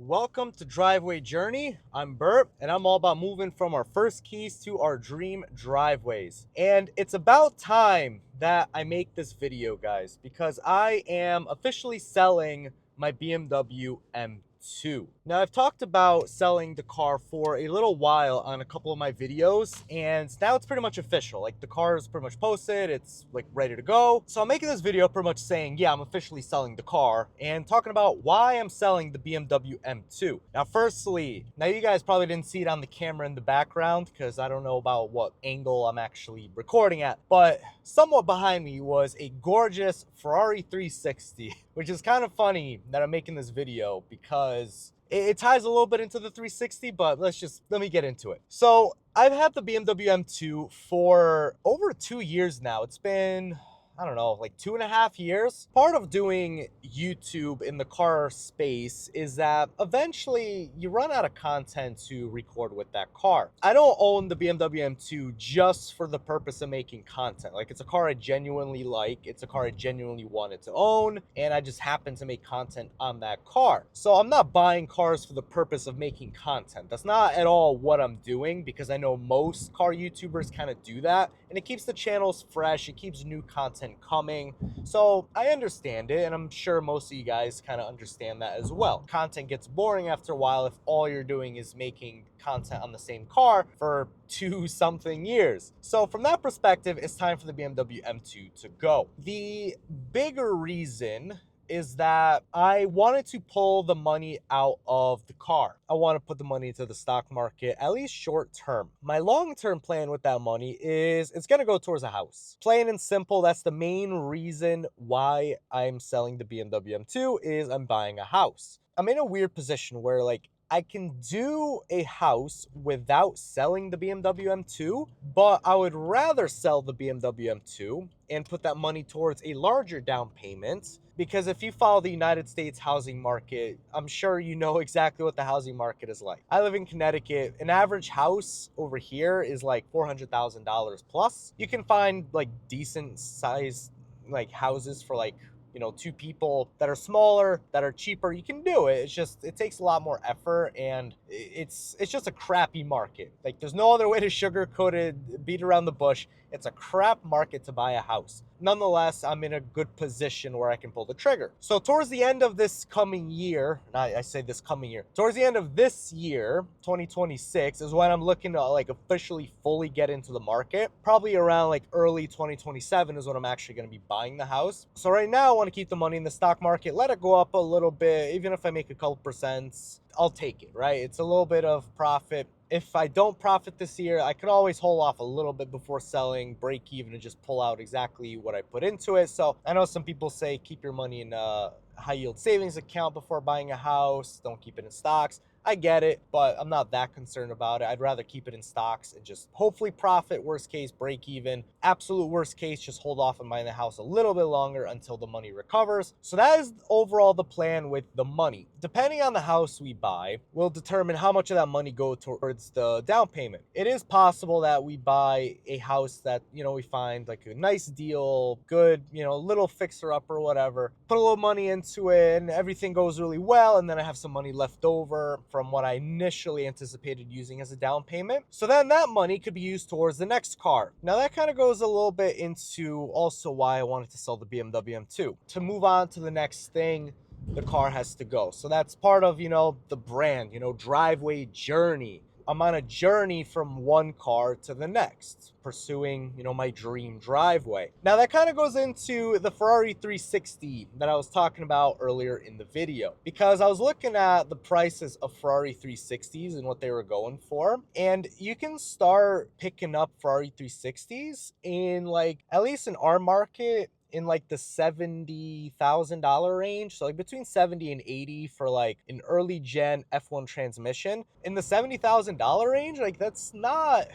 Welcome to Driveway Journey. I'm Bert, and I'm all about moving from our first keys to our dream driveways. And it's about time that I make this video, guys, because I am officially selling my BMW M2. Now, I've talked about selling the car for a little while on a couple of my videos, and now it's pretty much official. Like, the car is pretty much posted, it's like ready to go. So I'm making this video pretty much saying, yeah, I'm officially selling the car and talking about why I'm selling the BMW M2. Now, firstly, now you guys probably didn't see it on the camera in the background because I don't know about what angle I'm actually recording at, but somewhat behind me was a gorgeous Ferrari 360, which is kind of funny that I'm making this video because it ties a little bit into the 360, but let me get into it. So I've had the BMW M2 for over 2 years now. It's been, I don't know, like 2.5 years. Part of doing YouTube in the car space is that eventually you run out of content to record with that car. I don't own the BMW M2 just for the purpose of making content. Like, it's a car I genuinely like. It's a car I genuinely wanted to own, and I just happen to make content on that car. So I'm not buying cars for the purpose of making content. That's not at all what I'm doing, because I know most car YouTubers kind of do that, and it keeps the channels fresh. It keeps new content coming. So I understand it, and I'm sure most of you guys kind of understand that as well. Content gets boring after a while if all you're doing is making content on the same car for 2-something years. So from that perspective, it's time for the BMW M2 to go. The bigger reason is that I wanted to pull the money out of the car. I want to put the money into the stock market, at least short term. My long-term plan with that money is it's going to go towards a house. Plain and simple, that's the main reason why I'm selling the BMW M2 is I'm buying a house. I'm in a weird position where, like, I can do a house without selling the BMW M2, but I would rather sell the BMW M2 and put that money towards a larger down payment. Because if you follow the United States housing market, I'm sure you know exactly what the housing market is like. I live in Connecticut. An average house over here is like $400,000 plus. You can find like decent sized like houses for like, you know, two people that are smaller, that are cheaper. You can do it. It's just, it takes a lot more effort, and it's just a crappy market. Like, there's no other way to sugarcoat it, beat around the bush. It's a crap market to buy a house. Nonetheless, I'm in a good position where I can pull the trigger. So towards the end of this coming year, I say this coming year, towards the end of this year, 2026, is when I'm looking to like officially fully get into the market. Probably around like early 2027 is when I'm actually going to be buying the house. So right now I want to keep the money in the stock market, let it go up a little bit. Even if I make a couple percents, I'll take it, right? It's a little bit of profit. If I don't profit this year, I can always hold off a little bit before selling, break even, and just pull out exactly what I put into it. So I know some people say keep your money in a high yield savings account before buying a house. Don't keep it in stocks. I get it, but I'm not that concerned about it. I'd rather keep it in stocks and just hopefully profit, worst case, break even. Absolute worst case, just hold off on buying the house a little bit longer until the money recovers. So that is overall the plan with the money. Depending on the house we buy, will determine how much of that money go towards the down payment. It is possible that we buy a house that, you know, we find like a nice deal, good, you know, little fixer up or whatever, put a little money into it and everything goes really well, and then I have some money left over from what I initially anticipated using as a down payment. So then that money could be used towards the next car. Now that kind of goes a little bit into also why I wanted to sell the BMW M2. To move on to the next thing, the car has to go. So that's part of, you know, the brand, you know, driveway journey. I'm on a journey from one car to the next, pursuing, you know, my dream driveway. Now that kind of goes into the Ferrari 360 that I was talking about earlier in the video, because I was looking at the prices of Ferrari 360s and what they were going for, and you can start picking up Ferrari 360s in, like, at least in our market, in like the $70,000 range. So like between 70 and 80 for like an early gen F1 transmission. In the $70,000 range, like that's not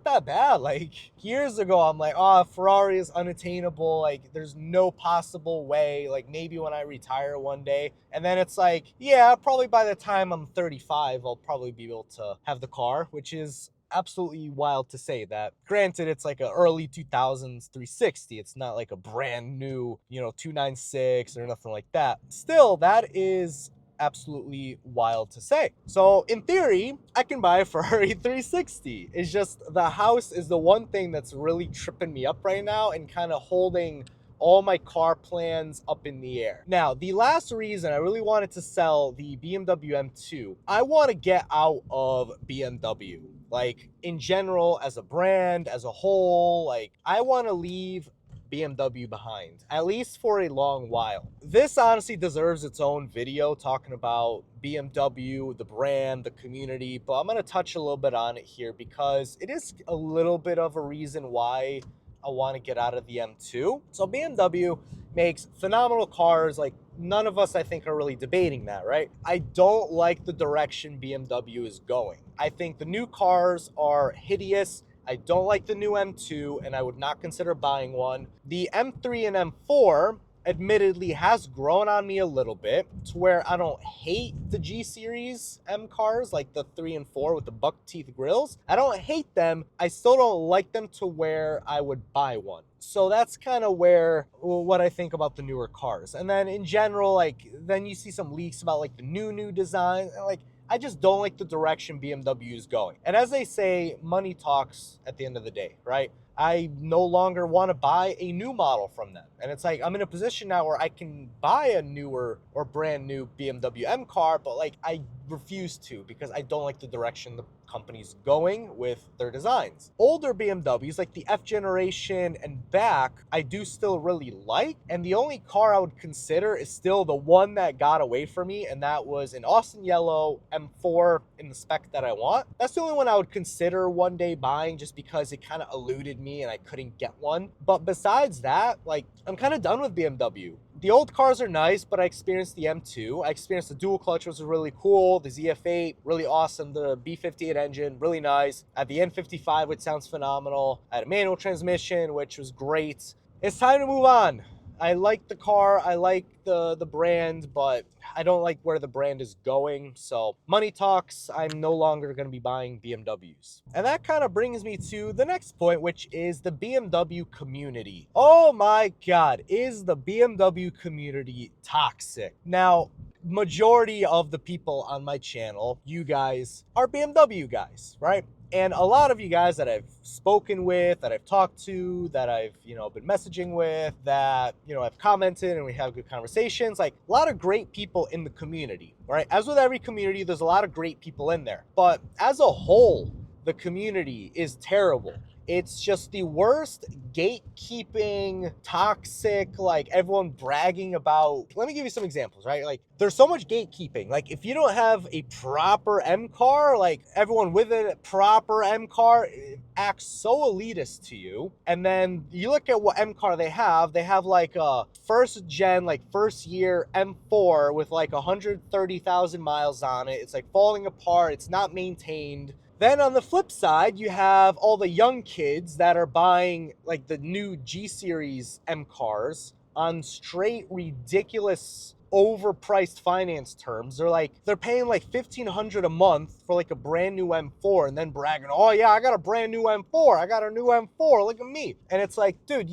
that bad. Like years ago, I'm like, oh, Ferrari is unattainable. Like there's no possible way, like maybe when I retire one day. And then it's like, yeah, probably by the time I'm 35, I'll probably be able to have the car, which is absolutely wild to say that. Granted, it's like a early 2000s 360. It's not like a brand new, you know, 296 or nothing like that. Still, that is absolutely wild to say. So in theory, I can buy a Ferrari 360. It's just the house is the one thing that's really tripping me up right now and kind of holding all my car plans up in the air. Now, the last reason I really wanted to sell the BMW M2, I want to get out of BMW. Like, in general, as a brand, as a whole, like, I want to leave BMW behind, at least for a long while. This honestly deserves its own video talking about BMW, the brand, the community, but I'm going to touch a little bit on it here because it is a little bit of a reason why I want to get out of the M2. So BMW makes phenomenal cars. Like, none of us, I think, are really debating that, right? I don't like the direction BMW is going. I think the new cars are hideous. I don't like the new M2, and I would not consider buying one. The M3 and M4 admittedly has grown on me a little bit to where I don't hate the G series M cars, like the 3 and 4 with the buck teeth grills. I don't hate them. I still don't like them to where I would buy one. So that's kind of where what I think about the newer cars. And then in general, like, then you see some leaks about like the new design. Like, I just don't like the direction BMW is going. And as they say, money talks at the end of the day, right? I no longer want to buy a new model from them. And it's like, I'm in a position now where I can buy a newer or brand new BMW M car, but like, I refuse to because I don't like the direction the company's going with their designs. Older BMWs, like the F generation and back, I do still really like. And the only car I would consider is still the one that got away from me, and that was an Austin Yellow M4 in the spec that I want. That's the only one I would consider one day buying just because it kind of eluded me and I couldn't get one. But besides that, like, I'm kind of done with BMW. The old cars are nice, but I experienced the M2. I experienced the dual clutch, which was really cool. The ZF8, really awesome. The B58 engine, really nice. I had the N55, which sounds phenomenal. I had a manual transmission, which was great. It's time to move on. I like the car, I like the brand, but I don't like where the brand is going. So money talks, I'm no longer going to be buying BMWs. And that kind of brings me to the next point, which is the BMW community. Oh my God, is the BMW community toxic? Now, majority of the people on my channel, you guys, are BMW guys, right? And a lot of you guys that I've spoken with, that I've talked to, that I've, been messaging with, that, I've commented and we have good conversations, like a lot of great people in the community, right? As with every community, there's a lot of great people in there. But as a whole, the community is terrible. It's just the worst gatekeeping, toxic, like everyone bragging about. Let me give you some examples, right? Like, there's so much gatekeeping. Like, if you don't have a proper M car, like everyone with a proper M car acts so elitist to you. And then you look at what M car they have like a first gen, like first year M4 with like 130,000 miles on it. It's like falling apart. It's not maintained. Then on the flip side, you have all the young kids that are buying like the new G Series M cars on straight ridiculous overpriced finance terms. They're paying like $1,500 a month for like a brand new M4 and then bragging, oh yeah, I got a brand new M4. I got a new M4. Look at me. And it's like, dude,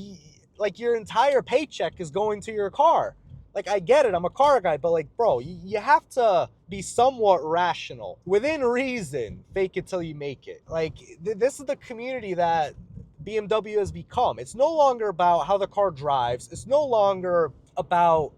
like your entire paycheck is going to your car. Like, I get it, I'm a car guy, but like, bro, you have to be somewhat rational. Within reason, fake it till you make it. Like, this is the community that BMW has become. It's no longer about how the car drives. It's no longer about,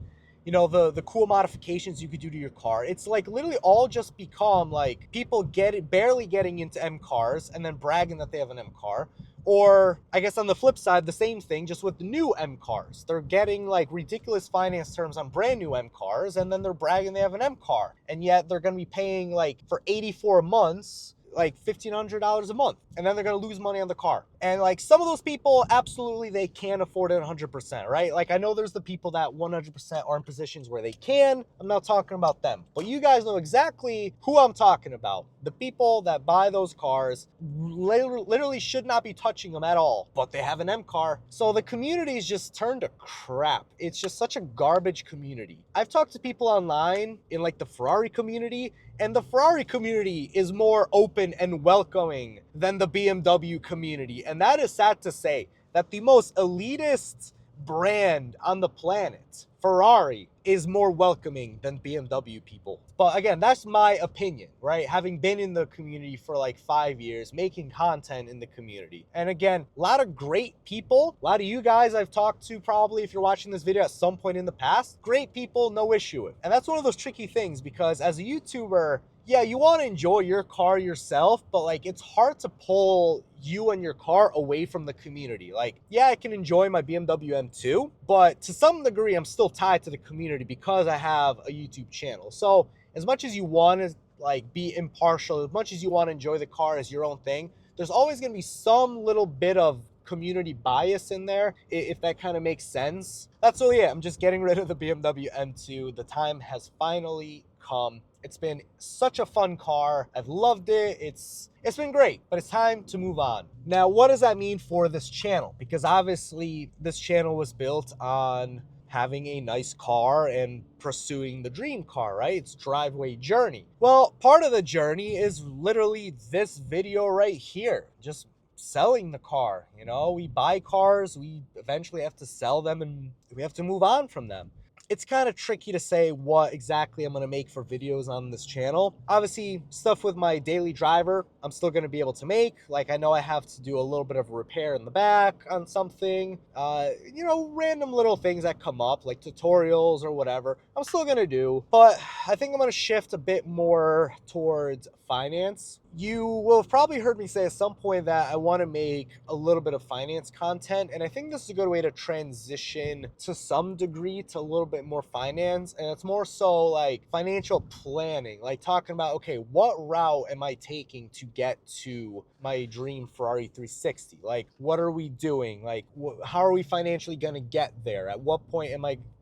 the cool modifications you could do to your car. It's like literally all just become like people barely getting into M cars and then bragging that they have an M car. Or I guess on the flip side, the same thing, just with the new M cars. They're getting like ridiculous finance terms on brand new M cars, and then they're bragging they have an M car. And yet they're going to be paying like for 84 months, like $1,500 a month. And then they're going to lose money on the car. And like some of those people, absolutely, they can afford it 100%, right? Like, I know there's the people that 100% are in positions where they can. I'm not talking about them. But you guys know exactly who I'm talking about. The people that buy those cars literally should not be touching them at all, but they have an M car. So the community is just turned to crap. It's just such a garbage community. I've talked to people online in like the Ferrari community, and the Ferrari community is more open and welcoming than the BMW community. And that is sad to say, that the most elitist brand on the planet, Ferrari, is more welcoming than BMW people. But again, that's my opinion, right? Having been in the community for like 5 years, making content in the community. And again, a lot of great people, a lot of you guys I've talked to probably if you're watching this video at some point in the past, great people, no issue with. And that's one of those tricky things because as a YouTuber, yeah, you want to enjoy your car yourself, but like it's hard to pull you and your car away from the community. Like, yeah, I can enjoy my BMW M2, but to some degree, I'm still tied to the community because I have a YouTube channel. So as much as you want to like be impartial, as much as you want to enjoy the car as your own thing, there's always going to be some little bit of community bias in there, if that kind of makes sense. That's really it. I'm just getting rid of the BMW M2. The time has finally come. It's been such a fun car. I've loved it. It's been great, but it's time to move on. Now, what does that mean for this channel? Because obviously this channel was built on having a nice car and pursuing the dream car, right? It's driveway journey. Well, part of the journey is literally this video right here. Just selling the car. You know, we buy cars, we eventually have to sell them and we have to move on from them. It's kind of tricky to say what exactly I'm going to make for videos on this channel. Obviously, stuff with my daily driver, I'm still going to be able to make. Like, I know I have to do a little bit of a repair in the back on something. You know, random little things that come up, like tutorials or whatever, I'm still going to do. But I think I'm going to shift a bit more towards finance. You will have probably heard me say at some point that I want to make a little bit of finance content, and I think this is a good way to transition to some degree to a little bit more finance, and it's more so like financial planning, like talking about, okay, what route am I taking to get to my dream Ferrari 360? Like, what are we doing? Like, how are we financially going to get there? At what point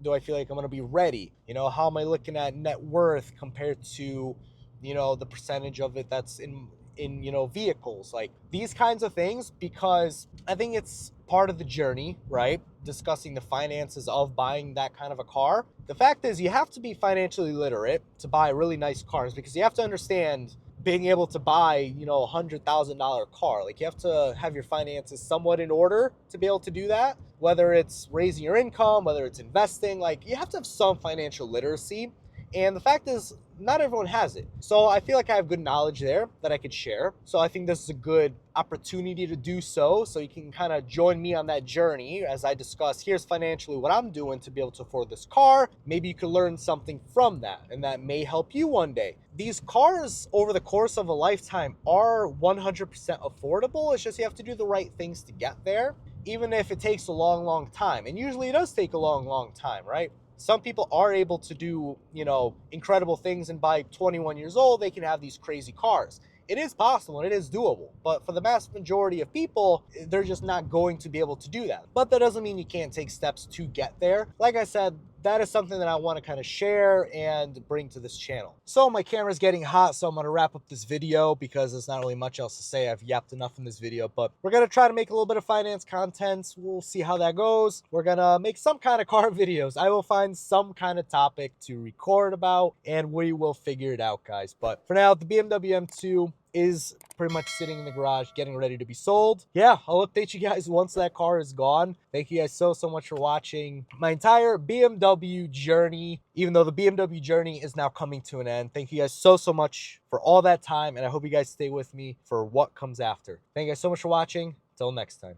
do I feel like I'm going to be ready? You know, how am I looking at net worth compared to, you know, the percentage of it that's in you know, vehicles, like these kinds of things, because I think it's part of the journey, right? Discussing the finances of buying that kind of a car. The fact is, you have to be financially literate to buy really nice cars, because you have to understand being able to buy, you know, $100,000 car. Like, you have to have your finances somewhat in order to be able to do that, whether it's raising your income, whether it's investing. Like, you have to have some financial literacy. And the fact is, not everyone has it. So I feel like I have good knowledge there that I could share. So I think this is a good opportunity to do so. So you can kind of join me on that journey as I discuss, here's financially what I'm doing to be able to afford this car. Maybe you could learn something from that, and that may help you one day. These cars over the course of a lifetime are 100% affordable. It's just you have to do the right things to get there, even if it takes a long, long time. And usually it does take a long, long time, right? Some people are able to do, you know, incredible things, and by 21 years old, they can have these crazy cars. It is possible and it is doable, but for the vast majority of people, they're just not going to be able to do that. But that doesn't mean you can't take steps to get there. Like I said, that is something that I want to kind of share and bring to this channel. So my camera's getting hot, so I'm going to wrap up this video because there's not really much else to say. I've yapped enough in this video, but we're going to try to make a little bit of finance content. We'll see how that goes. We're going to make some kind of car videos. I will find some kind of topic to record about, and we will figure it out, guys. But for now, the BMW M2 is pretty much sitting in the garage getting ready to be sold. Yeah, I'll update you guys once that car is gone. Thank you guys so much for watching my entire BMW journey, even though the BMW journey is now coming to an end. Thank you guys so much for all that time, and I hope you guys stay with me for what comes after. Thank you guys so much for watching. Till next time.